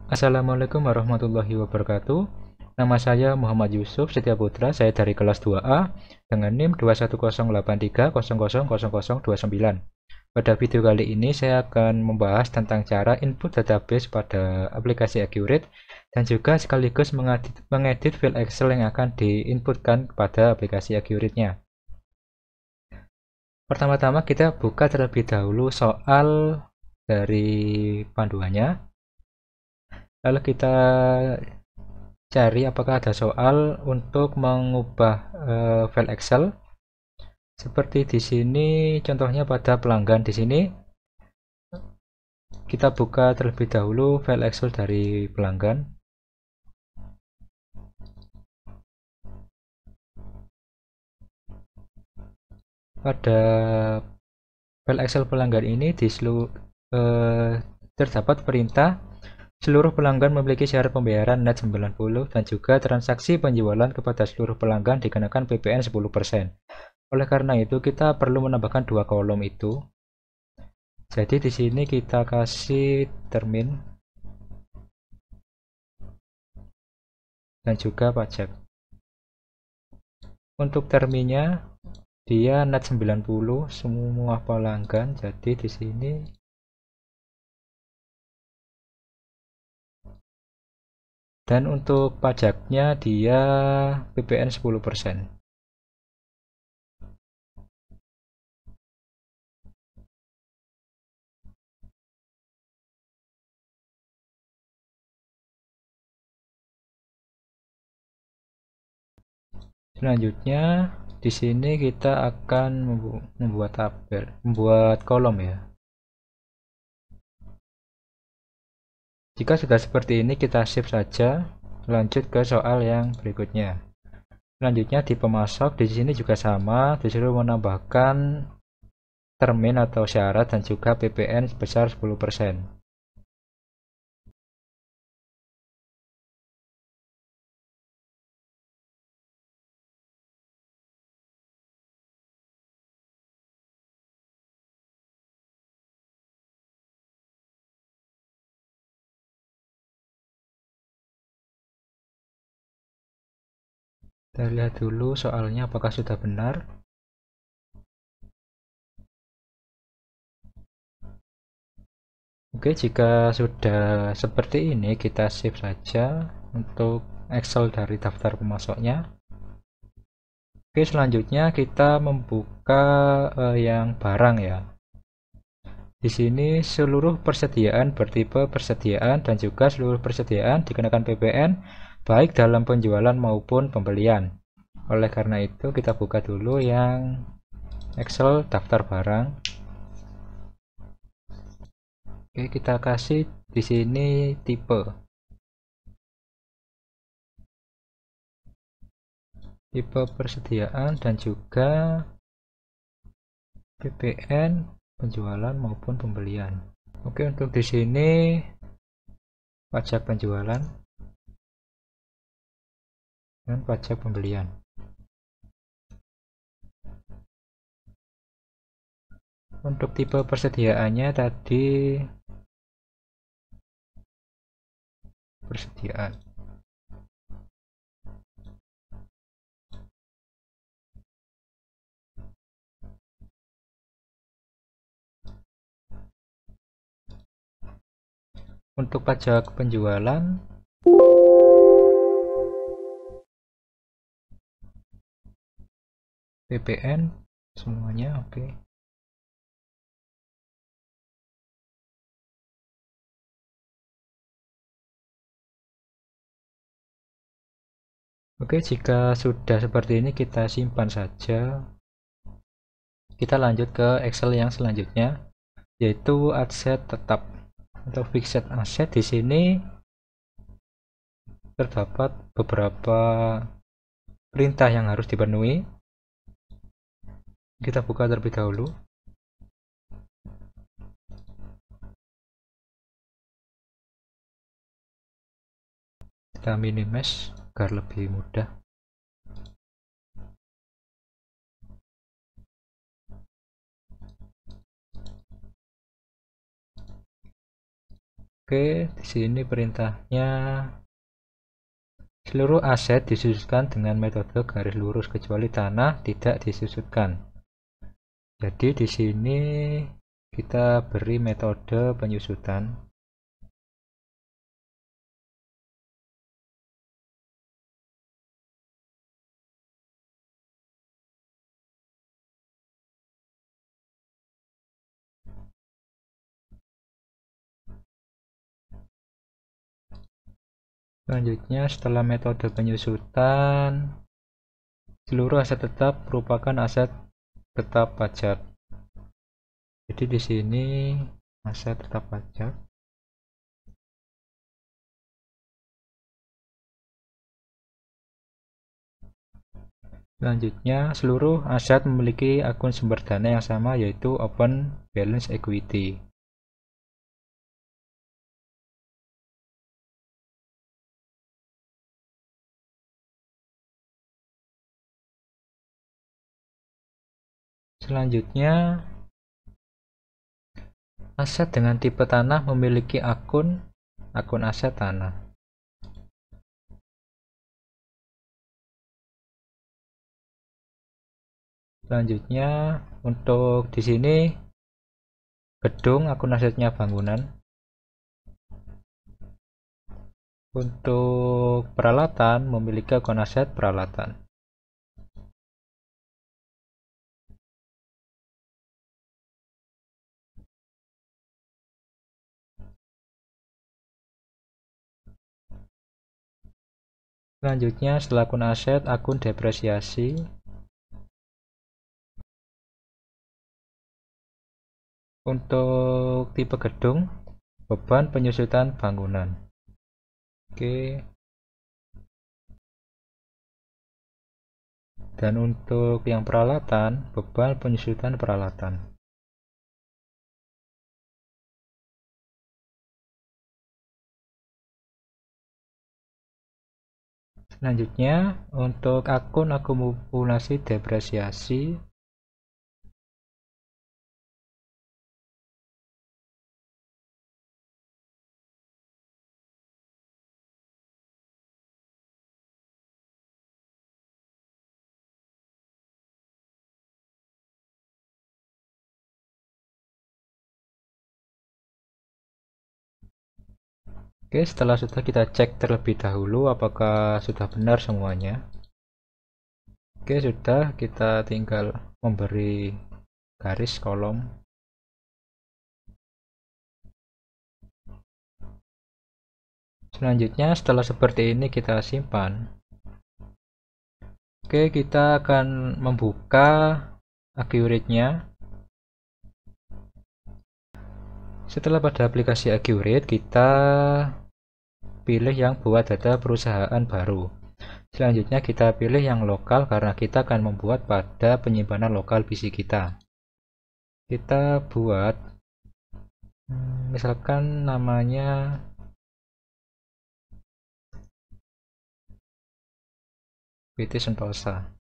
Assalamualaikum warahmatullahi wabarakatuh. Nama saya Muhammad Yusuf Setia Putra, saya dari kelas 2A dengan NIM 21083000029. Pada video kali ini saya akan membahas tentang cara input database pada aplikasi Accurate dan juga sekaligus mengedit file Excel yang akan diinputkan kepada aplikasi Accurate-nya. Pertama-tama kita buka terlebih dahulu soal dari panduannya. Lalu kita cari apakah ada soal untuk mengubah file Excel. Seperti di sini contohnya pada pelanggan. Di sini kita buka terlebih dahulu file Excel dari pelanggan. Pada file Excel pelanggan ini terdapat perintah seluruh pelanggan memiliki syarat pembayaran net 90 dan juga transaksi penjualan kepada seluruh pelanggan dikenakan PPN 10%. Oleh karena itu kita perlu menambahkan dua kolom itu. Jadi di sini kita kasih termin dan juga pajak. Untuk terminnya dia net 90 semua pelanggan. Jadi di sini dan untuk pajaknya dia PPN 10%. Selanjutnya di sini kita akan membuat tabel, membuat kolom ya. Jika sudah seperti ini kita save saja. Lanjut ke soal yang berikutnya. Selanjutnya di pemasok di sini juga sama, disuruh menambahkan termin atau syarat dan juga PPN sebesar 10%. Kita lihat dulu soalnya apakah sudah benar. Oke, jika sudah seperti ini kita save saja untuk Excel dari daftar pemasoknya. Oke, selanjutnya kita membuka yang barang ya. Di sini seluruh persediaan bertipe persediaan dan juga seluruh persediaan dikenakan PPN baik dalam penjualan maupun pembelian. Oleh karena itu kita buka dulu yang Excel daftar barang. Oke, kita kasih di sini tipe persediaan dan juga PPN penjualan maupun pembelian. Oke, untuk di sini pajak penjualan dan pajak pembelian. Untuk tipe persediaannya tadi persediaan. Untuk pajak penjualan PPN semuanya oke. Oke, jika sudah seperti ini kita simpan saja. Kita lanjut ke Excel yang selanjutnya, yaitu aset tetap. Untuk fixed asset di sini terdapat beberapa perintah yang harus dipenuhi. Kita buka terlebih dahulu. Kita minimize agar lebih mudah. Oke, di sini perintahnya seluruh aset disusutkan dengan metode garis lurus kecuali tanah tidak disusutkan. Jadi di sini kita beri metode penyusutan. Selanjutnya, setelah metode penyusutan, seluruh aset tetap merupakan aset tetap pajak. Jadi di sini aset tetap pajak. Selanjutnya, seluruh aset memiliki akun sumber dana yang sama, yaitu open balance equity. Selanjutnya, aset dengan tipe tanah memiliki akun aset tanah. Selanjutnya, untuk di sini gedung akun asetnya bangunan. Untuk peralatan memiliki akun aset peralatan. Selanjutnya, setelah akun aset, akun depresiasi. Untuk tipe gedung, beban penyusutan bangunan. Oke. Dan untuk yang peralatan, beban penyusutan peralatan. Selanjutnya, untuk akun akumulasi depresiasi. Oke, setelah sudah kita cek terlebih dahulu apakah sudah benar semuanya. Oke, sudah, kita tinggal memberi garis kolom. Selanjutnya, setelah seperti ini kita simpan. Oke, kita akan membuka Accurate-nya. Setelah pada aplikasi Accurate, kita pilih yang buat data perusahaan baru. Selanjutnya kita pilih yang lokal karena kita akan membuat pada penyimpanan lokal PC kita. Kita buat misalkan namanya PT Sentosa.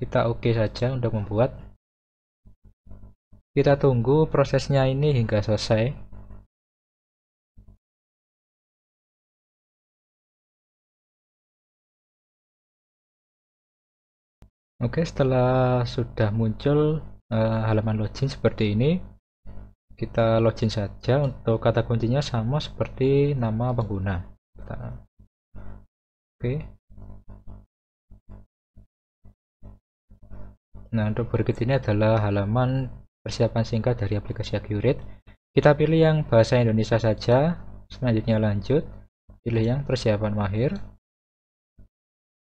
Kita oke saja untuk membuat. Kita tunggu prosesnya ini hingga selesai. Oke, setelah sudah muncul halaman login seperti ini, kita login saja. Untuk kata kuncinya sama seperti nama pengguna. Oke. Nah, untuk berikut ini adalah halaman persiapan singkat dari aplikasi Accurate. Kita pilih yang bahasa Indonesia saja. Selanjutnya lanjut. Pilih yang persiapan mahir.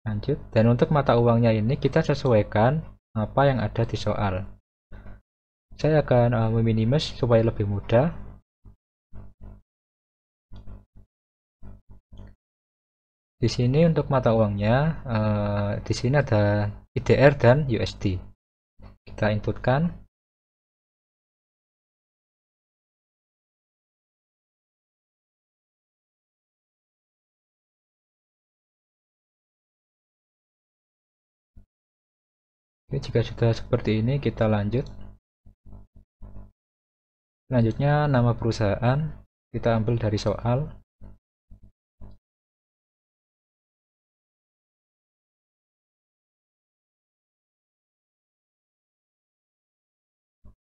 Lanjut. Dan untuk mata uangnya ini kita sesuaikan apa yang ada di soal. Saya akan meminimize supaya lebih mudah. Di sini untuk mata uangnya, di sini ada IDR dan USD. Kita inputkan. Oke, jika sudah seperti ini kita lanjut. Selanjutnya nama perusahaan kita ambil dari soal.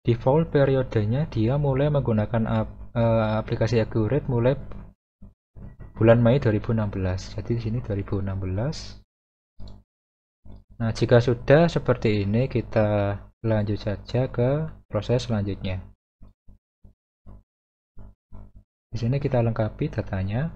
Default periodenya dia mulai menggunakan aplikasi Accurate mulai bulan Mei 2016. Jadi di sini 2016. Nah, jika sudah seperti ini kita lanjut saja ke proses selanjutnya. Di sini kita lengkapi datanya.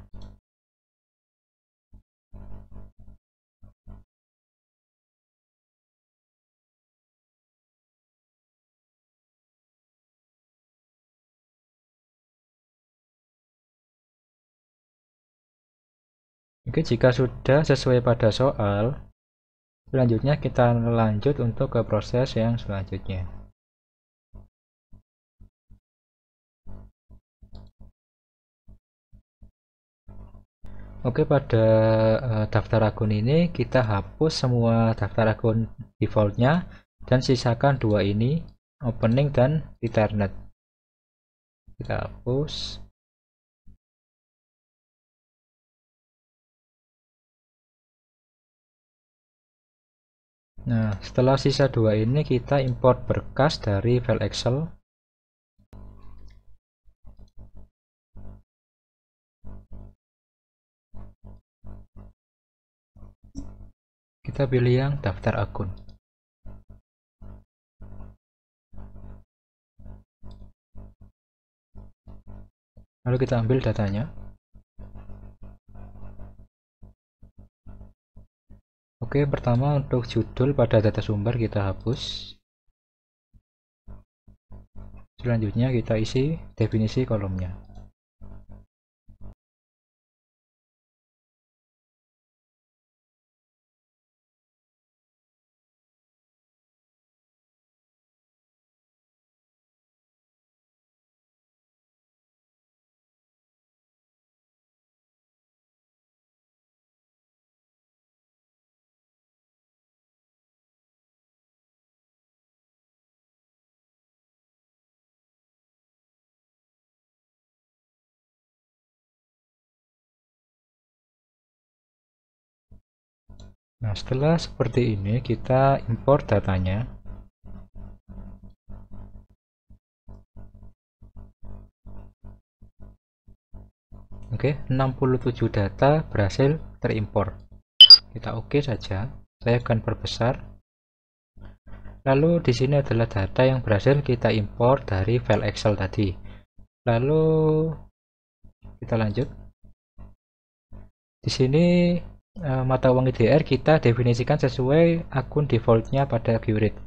Oke, jika sudah sesuai pada soal, selanjutnya kita lanjut untuk ke proses yang selanjutnya. Oke, pada daftar akun ini kita hapus semua daftar akun defaultnya dan sisakan dua ini, opening dan returned. Kita hapus. Nah, setelah sisa dua ini kita import berkas dari file Excel. Kita pilih yang daftar akun. Lalu kita ambil datanya. Oke, pertama untuk judul pada data sumber kita hapus. Selanjutnya kita isi definisi kolomnya. Nah, setelah seperti ini kita import datanya. Oke, 67 data berhasil terimpor. Kita oke saja. Saya akan perbesar. Lalu di sini adalah data yang berhasil kita impor dari file Excel tadi. Lalu kita lanjut. Di sini mata uang IDR kita definisikan sesuai akun defaultnya pada Accurate.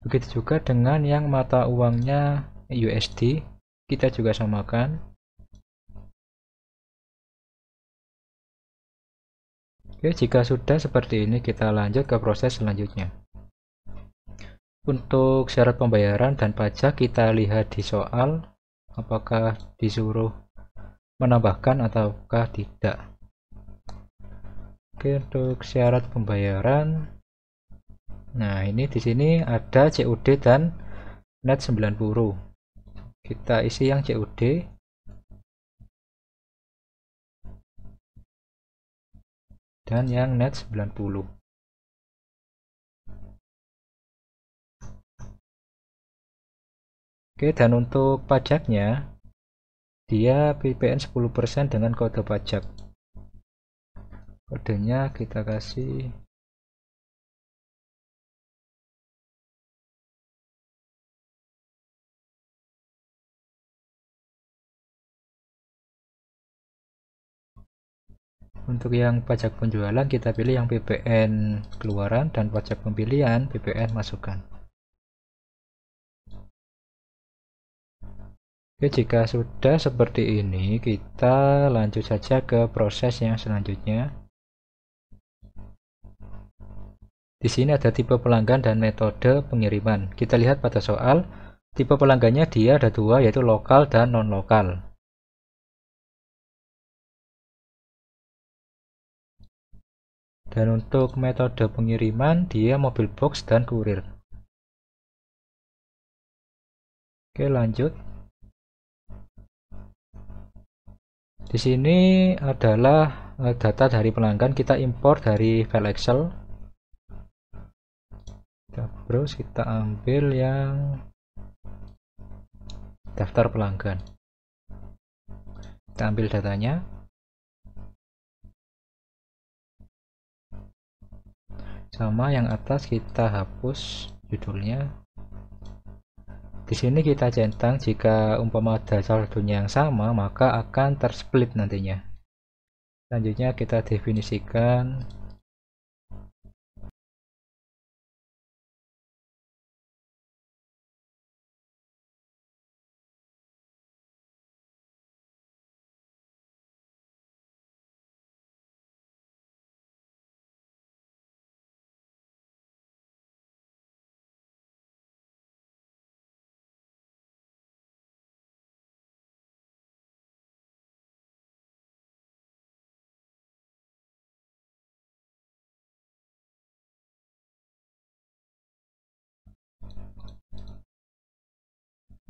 Begitu juga dengan yang mata uangnya USD, kita juga samakan. Oke, jika sudah seperti ini kita lanjut ke proses selanjutnya. Untuk syarat pembayaran dan pajak kita lihat di soal apakah disuruh menambahkan ataukah tidak. Oke, untuk syarat pembayaran, nah ini di sini ada COD dan net 90. Kita isi yang COD. Dan yang net 90. Oke, dan untuk pajaknya dia PPN 10% dengan kode pajak. Kodenya kita kasih untuk yang pajak penjualan kita pilih yang PPN keluaran dan pajak pembelian PPN masukan. Oke, jika sudah seperti ini kita lanjut saja ke proses yang selanjutnya. Di sini ada tipe pelanggan dan metode pengiriman. Kita lihat pada soal, tipe pelanggannya dia ada dua, yaitu lokal dan non-lokal. Dan untuk metode pengiriman, dia mobil box dan kurir. Oke, lanjut. Di sini adalah data dari pelanggan, kita impor dari file Excel. Kita browse, kita ambil yang daftar pelanggan. Kita ambil datanya. Sama yang atas kita hapus judulnya. Di sini kita centang jika umpama ada salah satunya yang sama, maka akan tersplit nantinya. Selanjutnya kita definisikan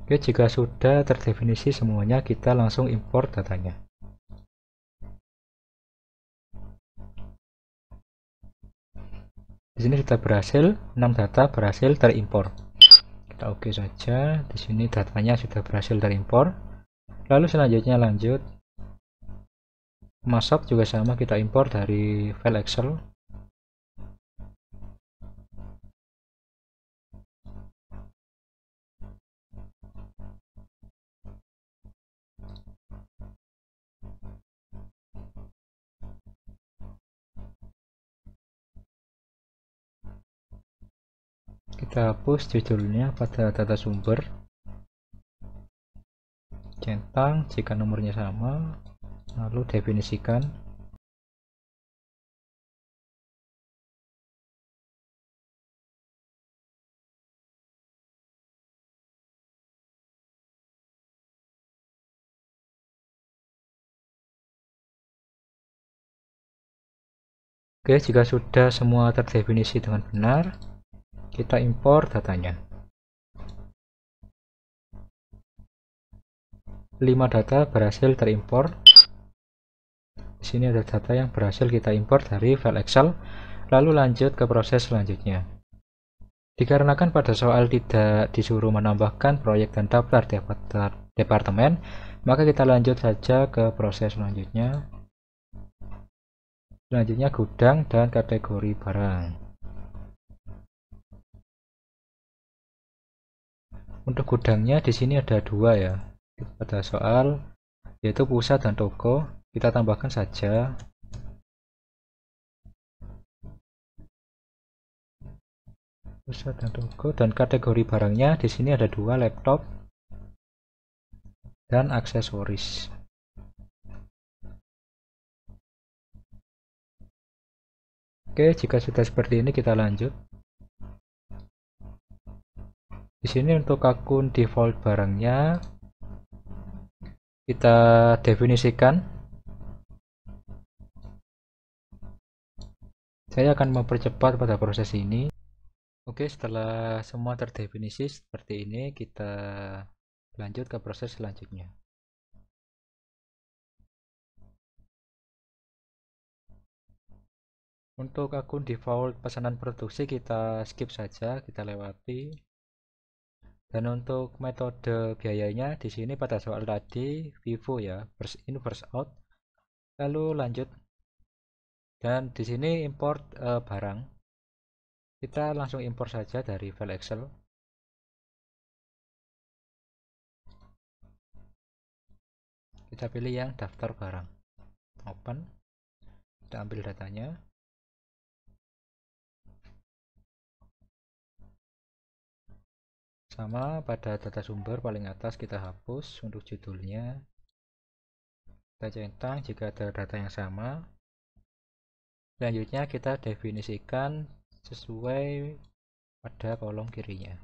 Oke, jika sudah terdefinisi semuanya, kita langsung import datanya. Di sini sudah berhasil, 6 data berhasil terimpor. Kita oke saja. Di sini datanya sudah berhasil terimpor. Lalu selanjutnya lanjut. Masuk juga sama, kita impor dari file Excel. Kita hapus judulnya pada data sumber. Centang jika nomornya sama, lalu definisikan. Oke, jika sudah semua terdefinisi dengan benar, kita impor datanya. 5 data berhasil terimpor. Di sini ada data yang berhasil kita impor dari file Excel. Lalu lanjut ke proses selanjutnya. Dikarenakan pada soal tidak disuruh menambahkan proyek dan daftar departemen, maka kita lanjut saja ke proses selanjutnya. Selanjutnya gudang dan kategori barang. Untuk gudangnya di sini ada dua ya. Pada soal yaitu pusat dan toko, kita tambahkan saja pusat dan toko, dan kategori barangnya di sini ada dua, laptop dan aksesoris. Oke, jika sudah seperti ini kita lanjut. Di sini untuk akun default barangnya kita definisikan. Saya akan mempercepat pada proses ini. Oke, setelah semua terdefinisi seperti ini, kita lanjut ke proses selanjutnya. Untuk akun default pesanan produksi kita skip saja, kita lewati. Dan untuk metode biayanya di sini pada soal tadi Vivo ya, first in first out. Lalu lanjut. Dan di sini import barang. Kita langsung impor saja dari file Excel. Kita pilih yang daftar barang. Open. Kita ambil datanya. Sama pada data sumber paling atas kita hapus untuk judulnya. Kita centang jika ada data yang sama. Selanjutnya kita definisikan sesuai pada kolom kirinya.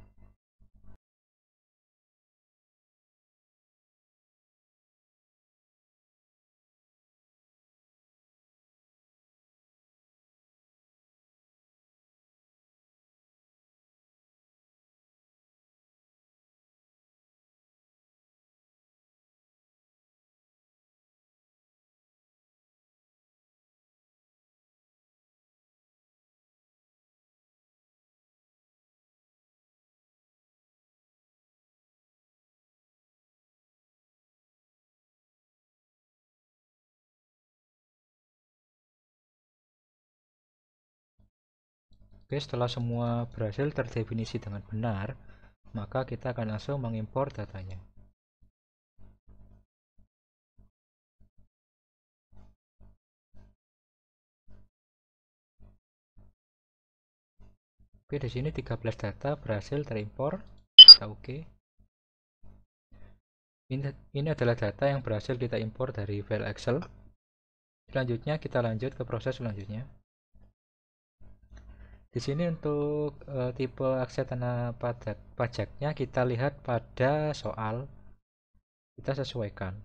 Oke, setelah semua berhasil terdefinisi dengan benar, maka kita akan langsung mengimpor datanya. Oke, di sini 13 data berhasil terimpor. Kita oke. Ini adalah data yang berhasil kita impor dari file Excel. Selanjutnya kita lanjut ke proses selanjutnya. Di sini untuk tipe aksesana pajaknya kita lihat pada soal, kita sesuaikan.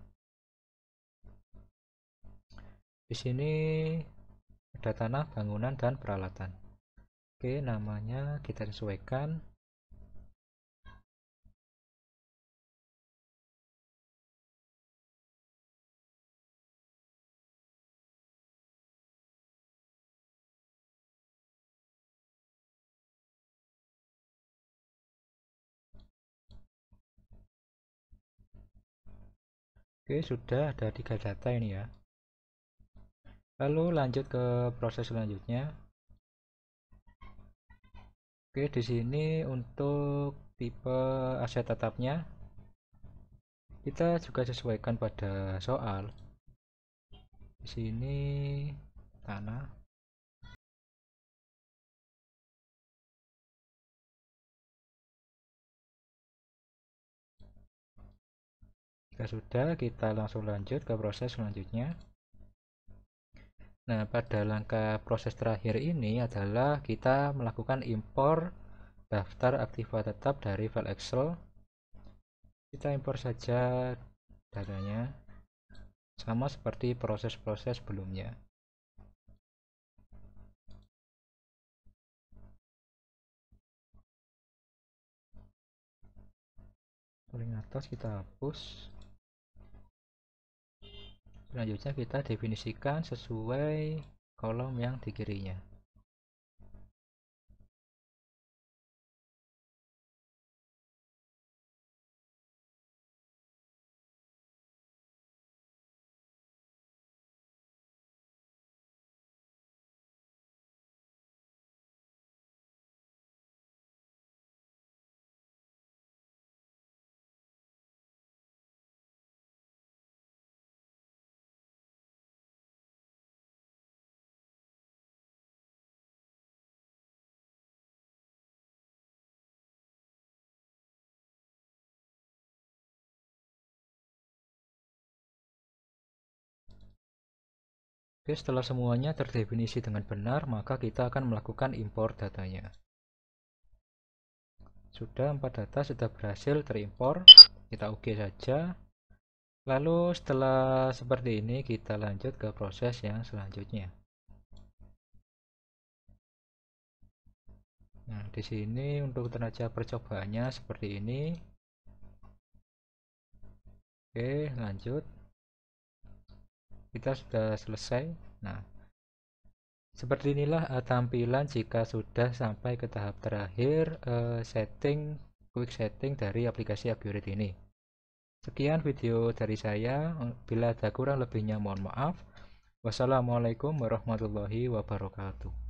Di sini ada tanah, bangunan, dan peralatan. Oke, namanya kita sesuaikan. Oke, sudah ada 3 data ini ya. Lalu lanjut ke proses selanjutnya. Oke, di sini untuk tipe aset tetapnya kita juga sesuaikan pada soal. Di sini tanah. Jika sudah, kita langsung lanjut ke proses selanjutnya. Nah, pada langkah proses terakhir ini adalah kita melakukan impor daftar aktiva tetap dari file Excel. Kita impor saja datanya, sama seperti proses-proses sebelumnya. Paling atas kita hapus. Selanjutnya kita definisikan sesuai kolom yang di kirinya. Oke, setelah semuanya terdefinisi dengan benar, maka kita akan melakukan impor datanya. Sudah 4 data sudah berhasil terimpor, kita oke saja. Lalu setelah seperti ini kita lanjut ke proses yang selanjutnya. Nah, di sini untuk tenaga percobaannya seperti ini. Oke, lanjut. Kita sudah selesai. Nah, seperti inilah tampilan jika sudah sampai ke tahap terakhir quick setting dari aplikasi Upgrade ini. Sekian video dari saya. Bila ada kurang lebihnya mohon maaf. Wassalamualaikum warahmatullahi wabarakatuh.